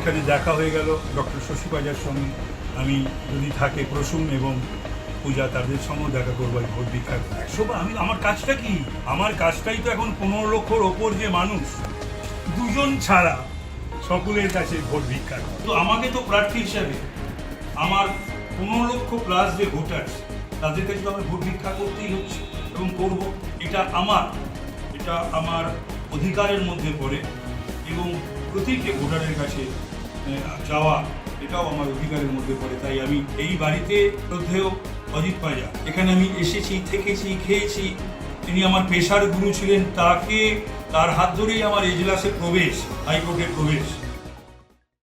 এখানে দেখা হয়ে গেল ডক্টর শশী পাজার সঙ্গে। আমি যদি থাকে প্রসূন এবং পূজা তাদের সঙ্গেও দেখা করবো ভোট ভিক্ষা। আমি আমার কাজটা কি? আমার কাজটাই তো এখন 15 লক্ষর ওপর যে মানুষ, দুজন ছাড়া সকলের কাছে ভোট ভিক্ষা। তো আমাকে তো প্রার্থী হিসাবে আমার 15 লক্ষ প্লাস যে ভোটার তাদের কাছে তো আমার ভোট ভিক্ষা করতেই হচ্ছে এবং করব। এটা আমার অধিকারের মধ্যে পড়ে এবং প্রতিটি ভোটারের কাছে যাওয়া এটাও আমার অধিকারের মধ্যে পড়ে। তাই আমি এই বাড়িতে শ্রদ্ধেয় অজিত পাজা, এখানে আমি এসেছি, থেকেছি, খেয়েছি। তিনি আমার পেশার গুরু ছিলেন, তার হাত ধরেই আমার এজলাসে প্রবেশ, হাইকোর্টে প্রবেশ।